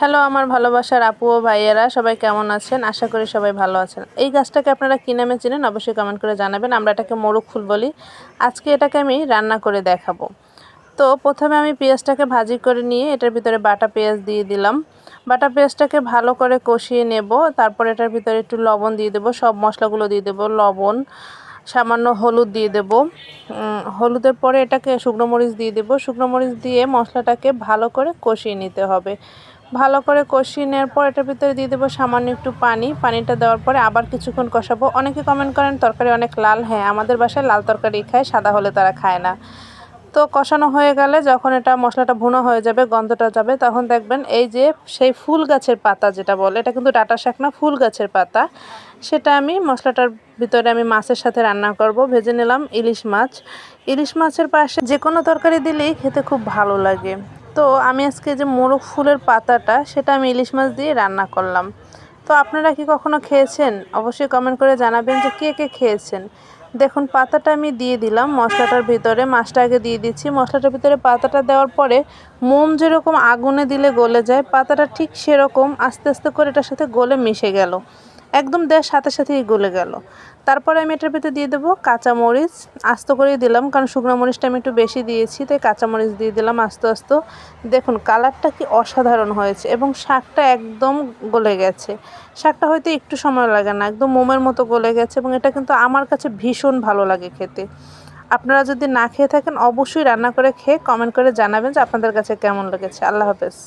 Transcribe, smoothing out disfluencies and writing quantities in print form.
Hello আমার ভালোবাসার আপু ও ভাইয়েরা, সবাই কেমন আছেন? আশা করি সবাই ভালো আছেন। এই গাছটাকে আপনারা কী নামে চেনেন অবশ্যই কমেন্ট করে জানাবেন। আমরা এটাকে মোরগ ফুল বলি। আজকে এটাকে আমি রান্না করে দেখাবো। তো প্রথমে আমি পেঁয়াজটাকে ভাজি করে নিয়ে এটার ভিতরে বাটা পেঁয়াজ দিয়ে দিলাম। বাটা পেঁয়াজটাকে ভালো করে কষিয়ে নেব। তারপর এটার ভিতরে একটু লবণ দিয়ে দেবো, সব মশলাগুলো দিয়ে দেবো, লবণ, সামান্য হলুদ দিয়ে দেব। হলুদের পরে এটাকে শুকনো মরিচ দিয়ে দেবো। শুকনো মরিচ দিয়ে মশলাটাকে ভালো করে কষিয়ে নিতে হবে। ভালো করে কষিয়ে নেওয়ার পর এটার ভিতরে দিয়ে দেবো সামান্য একটু পানি। পানিটা দেওয়ার পরে আবার কিছুক্ষণ কষাবো। অনেকে কমেন্ট করেন তরকারি অনেক লাল। হ্যাঁ, আমাদের বাসায় লাল তরকারি খায়, সাদা হলে তারা খায় না। তো কষানো হয়ে গেলে যখন এটা মশলাটা ভুনো হয়ে যাবে, গন্ধটা যাবে, তখন দেখবেন এই যে সেই ফুল গাছের পাতা যেটা বলে, এটা কিন্তু ডাঁটা শাক না, ফুল গাছের পাতা, সেটা আমি মশলাটার ভিতরে আমি মাছের সাথে রান্না করব। ভেজে নিলাম ইলিশ মাছ। ইলিশ মাছের পাশে যে কোনো তরকারি দিলেই খেতে খুব ভালো লাগে। তো আমি আজকে যে মোরগ ফুলের পাতাটা, সেটা আমি ইলিশ মাছ দিয়ে রান্না করলাম। তো আপনারা কি কখনো খেয়েছেন? অবশ্যই কমেন্ট করে জানাবেন যে কে কে খেয়েছেন। দেখুন পাতাটা আমি দিয়ে দিলাম মশলাটার ভিতরে, মাছটা আগে দিয়ে দিচ্ছি। মশলাটার ভিতরে পাতাটা দেওয়ার পরে মোম যেরকম আগুনে দিলে গলে যায়, পাতাটা ঠিক সেরকম আস্তে আস্তে করে এটার সাথে গলে মিশে গেল, একদম দেওয়ার সাথে সাথেই গলে গেল। তারপরে আমি এটার ভিতরে দিয়ে দেবো কাঁচামরিচ, আস্ত করেই দিলাম, কারণ শুকনো মরিচটা আমি একটু বেশি দিয়েছি, তাই কাঁচামরিচ দিয়ে দিলাম আস্তে আস্তে। দেখুন কালারটা কি অসাধারণ হয়েছে এবং শাকটা একদম গলে গেছে। শাকটা হয়তো একটু সময় লাগে না, একদম মোমের মতো গলে গেছে এবং এটা কিন্তু আমার কাছে ভীষণ ভালো লাগে খেতে। আপনারা যদি না খেয়ে থাকেন অবশ্যই রান্না করে খেয়ে কমেন্ট করে জানাবেন যে আপনাদের কাছে কেমন লেগেছে। আল্লাহ হাফেজ।